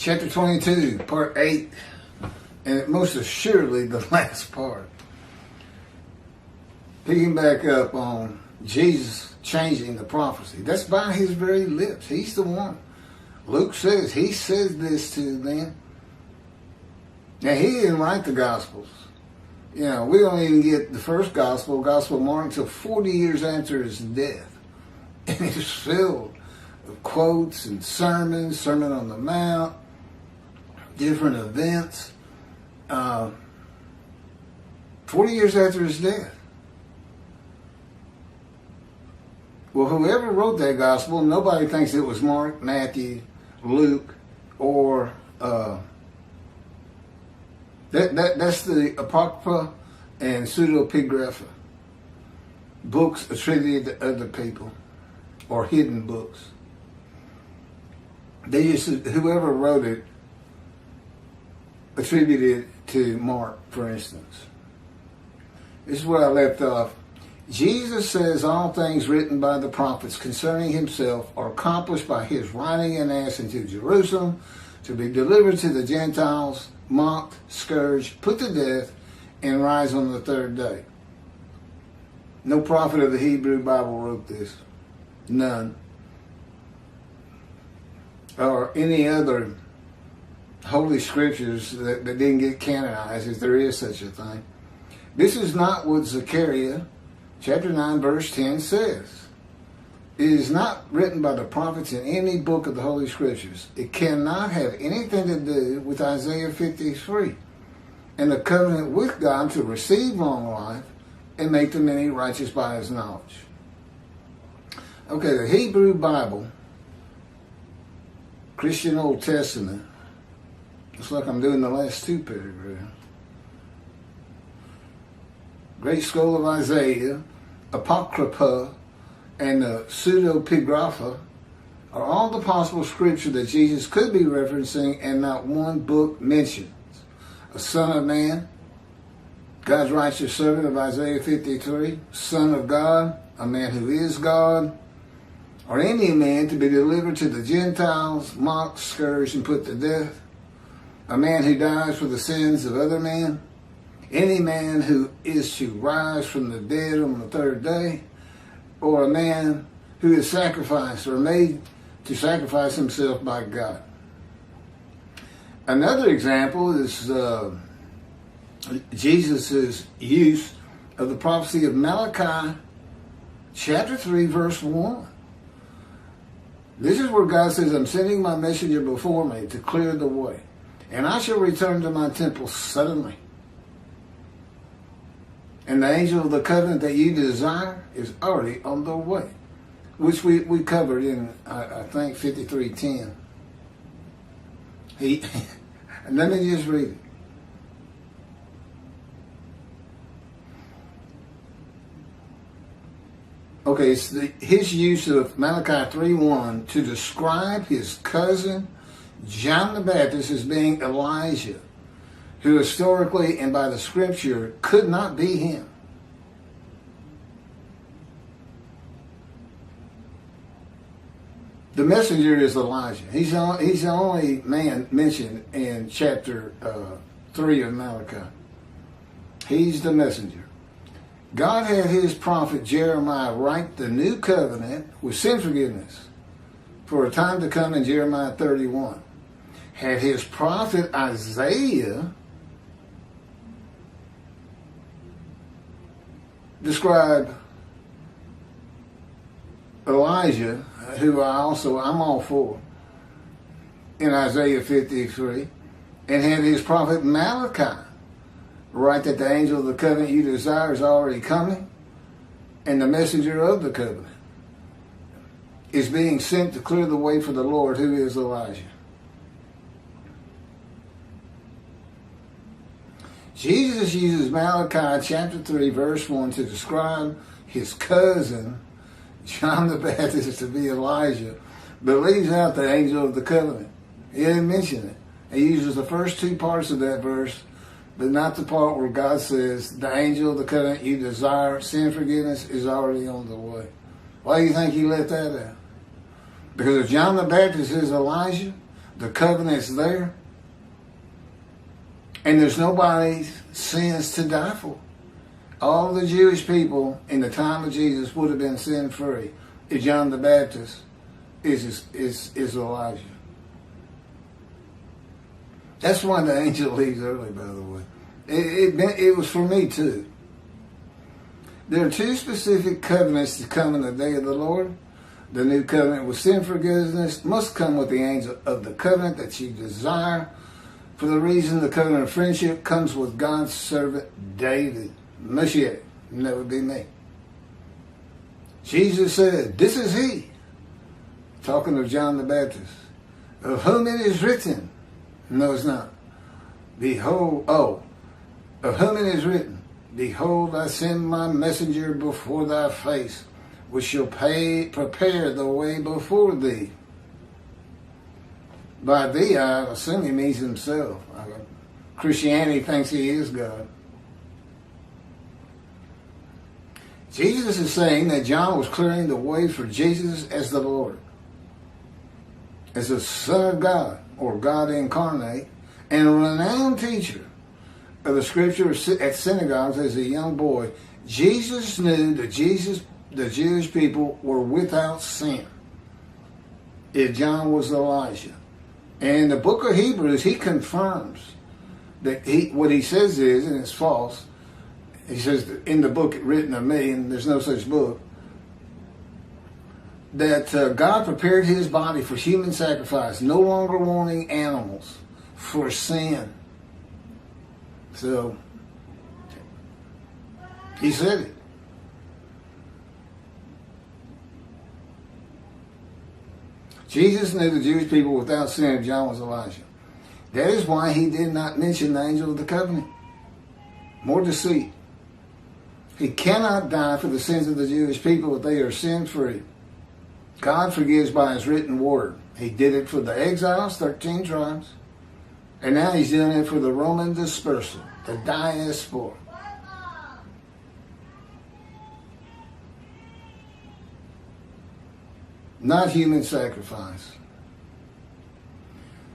chapter 22, part 8, and most assuredly the last part. Picking back up on Jesus changing the prophecy. That's by his very lips. He's the one. Luke says, he says this to them. Now, he didn't write the Gospels. You know, we don't even get the first Gospel of Mark, until 40 years after his death. And it's filled with quotes and sermons, Sermon on the Mount, different events. 40 years after his death. Well, whoever wrote that gospel, nobody thinks it was Mark, Matthew, Luke, or that's the Apocrypha and Pseudepigrapha, books attributed to other people or hidden books. They just, whoever wrote it, attributed it to Mark, for instance. This is where I left off. Jesus says all things written by the prophets concerning himself are accomplished by his riding an ass into Jerusalem to be delivered to the Gentiles, mocked, scourged, put to death, and rise on the third day. No prophet of the Hebrew Bible wrote this. None. Or any other holy scriptures that didn't get canonized, if there is such a thing. This is not what Zechariah chapter 9 verse 10 says. It is not written by the prophets in any book of the Holy Scriptures. It cannot have anything to do with Isaiah 53 and the covenant with God to receive long life and make the many righteous by his knowledge. Okay, the Hebrew Bible, Christian Old Testament, it's like I'm doing the last two paragraphs. Great Scroll of Isaiah, Apocrypha, and the Pseudepigrapha are all the possible scripture that Jesus could be referencing, and not one book mentions a son of man, God's righteous servant of Isaiah 53, son of God, a man who is God, or any man to be delivered to the Gentiles, mocked, scourged, and put to death, a man who dies for the sins of other men, any man who is to rise from the dead on the third day, or a man who is sacrificed or made to sacrifice himself by God. Another example is Jesus' use of the prophecy of Malachi chapter 3 verse 1. This is where God says, I'm sending my messenger before me to clear the way, and I shall return to my temple suddenly. And the angel of the covenant that you desire is already on the way, which we covered in, I think, 53:10. And let me just read it. Okay, it's his use of Malachi 3:1 to describe his cousin John the Baptist as being Elijah, who historically and by the scripture could not be him. The messenger is Elijah. He's the only man mentioned in chapter 3 of Malachi. He's the messenger. God had his prophet Jeremiah write the new covenant with sin forgiveness for a time to come in Jeremiah 31. Had his prophet Isaiah describe Elijah, who I'm all for, in Isaiah 53, and had his prophet Malachi write that the angel of the covenant you desire is already coming, and the messenger of the covenant is being sent to clear the way for the Lord, who is Elijah. Jesus uses Malachi chapter 3 verse 1 to describe his cousin John the Baptist to be Elijah, but leaves out the angel of the covenant. He didn't mention it. He uses the first two parts of that verse, but not the part where God says the angel of the covenant you desire, sin forgiveness, is already on the way. Why do you think he left that out? Because if John the Baptist is Elijah, The covenant's there. And there's nobody's sins to die for. All the Jewish people in the time of Jesus would have been sin-free if John the Baptist is Elijah. That's why the angel leaves early, by the way. It was for me too. There are two specific covenants to come in the day of the Lord. The new covenant with sin forgiveness must come with the angel of the covenant that you desire. For the reason the covenant of friendship comes with God's servant David. Moshiach, never be me. Jesus said, this is he, talking of John the Baptist, of whom it is written. No, it's not. Behold, of whom it is written, behold, I send my messenger before thy face, which shall prepare the way before thee. By thee, I assume he means himself. Christianity thinks he is God. Jesus is saying that John was clearing the way for Jesus as the Lord, as the Son of God, or God incarnate, and a renowned teacher of the Scripture at synagogues as a young boy. Jesus knew that the Jewish people were without sin if John was Elijah. And in the book of Hebrews, he confirms that what he says is, and it's false, he says in the book written of me, and there's no such book, that God prepared his body for human sacrifice, no longer wanting animals for sin. So, he said it. Jesus knew the Jewish people without sin if John was Elijah. That is why he did not mention the angel of the covenant. More deceit. He cannot die for the sins of the Jewish people if they are sin-free. God forgives by his written word. He did it for the exiles, 13 tribes. And now he's doing it for the Roman dispersal, the diaspora. Not human sacrifice.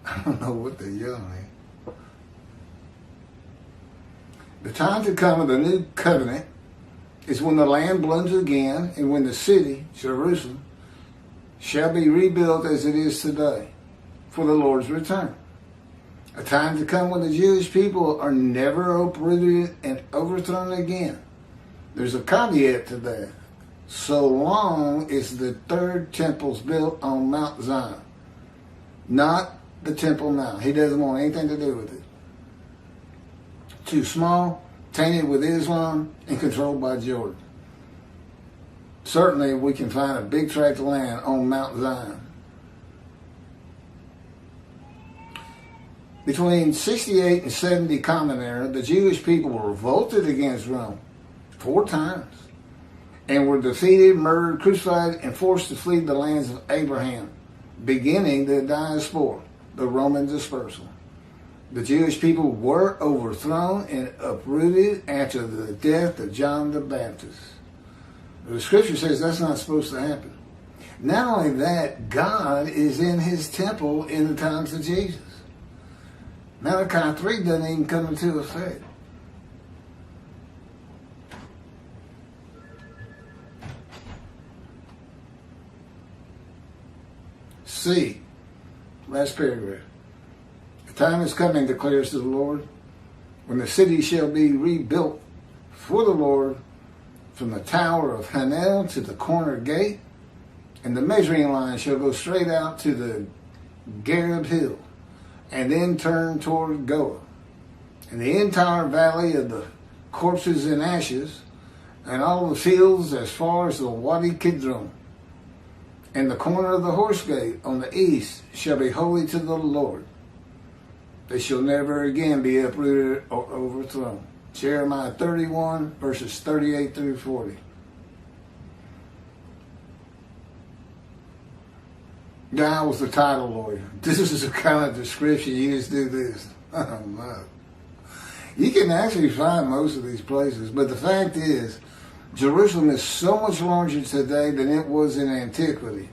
I don't know what they're yelling at. The time to come of the new covenant is when the land blooms again and when the city, Jerusalem, shall be rebuilt as it is today for the Lord's return. A time to come when the Jewish people are never uprooted and overthrown again. There's a caveat to that. So long as the third temple's built on Mount Zion, not the Temple Mount. He doesn't want anything to do with it. Too small, tainted with Islam, and controlled by Jordan. Certainly we can find a big tract of land on Mount Zion. Between 68 and 70 Common Era, the Jewish people were revolted against Rome 4 times and were defeated, murdered, crucified, and forced to flee the lands of Abraham, beginning the diaspora, the Roman dispersal. The Jewish people were overthrown and uprooted after the death of John the Baptist. The Scripture says that's not supposed to happen. Not only that, God is in his temple in the times of Jesus. Malachi 3 doesn't even come into effect. C, last paragraph. The time is coming, declares the Lord, when the city shall be rebuilt for the Lord from the tower of Hanel to the corner gate, and the measuring line shall go straight out to the Gareb hill, and then turn toward Goa, and the entire valley of the corpses and ashes, and all the fields as far as the Wadi Kidron. And the corner of the horse gate on the east shall be holy to the Lord. They shall never again be uprooted or overthrown. Jeremiah 31, verses 38 through 40. Guy was the title lawyer. This is the kind of description. You just do this. Oh, no. You can actually find most of these places, but the fact is, Jerusalem is so much larger today than it was in antiquity,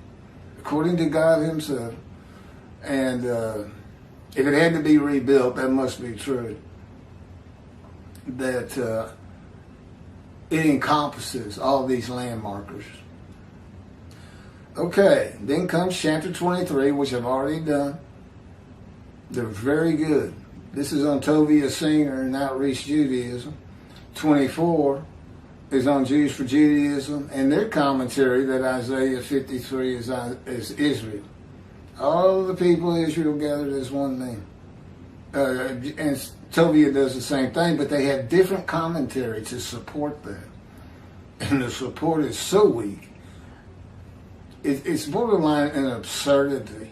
according to God himself. And if it had to be rebuilt, that must be true. That it encompasses all these landmarkers. Okay, then comes chapter 23, which I've already done. They're very good. This is on Tovia Singer and Outreach Judaism. 24 is on Jews for Judaism, and their commentary that Isaiah 53 is Israel. All the people of Israel gathered as one name. And Tovia does the same thing, but they have different commentary to support that. And the support is so weak. It's borderline an absurdity.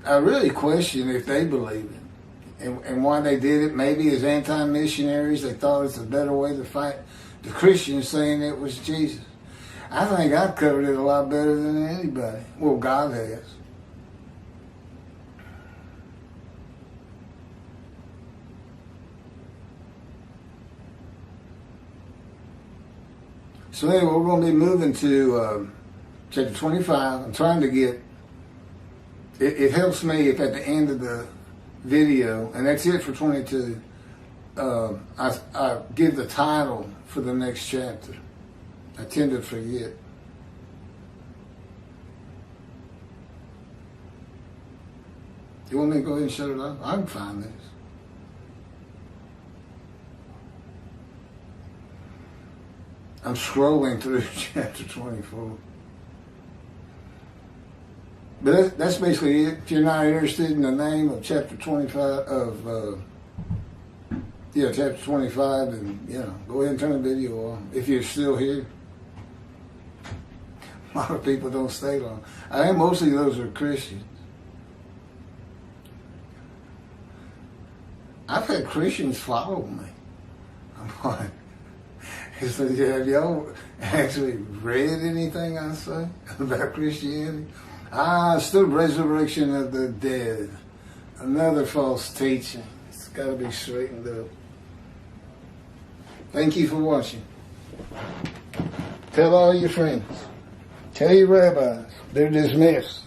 I really question if they believe it and why they did it. Maybe as anti-missionaries, they thought it's a better way to fight the Christians, saying it was Jesus. I think I've covered it a lot better than anybody. Well, God has. So anyway, we're going to be moving to chapter 25. I'm trying to get, it helps me if at the end of the video, and that's it for 22, I give the title for the next chapter. I tend to forget. You want me to go ahead and shut it off? I can find this. I'm scrolling through chapter 24. But that's basically it. If you're not interested in the name of chapter 25 chapter 25, then go ahead and turn the video on. If you're still here, a lot of people don't stay long. I think mostly those are Christians. I've had Christians follow me. I'm like, have y'all actually read anything I say about Christianity? It's the resurrection of the dead. Another false teaching. It's got to be straightened up. Thank you for watching. Tell all your friends. Tell your rabbis. They're dismissed.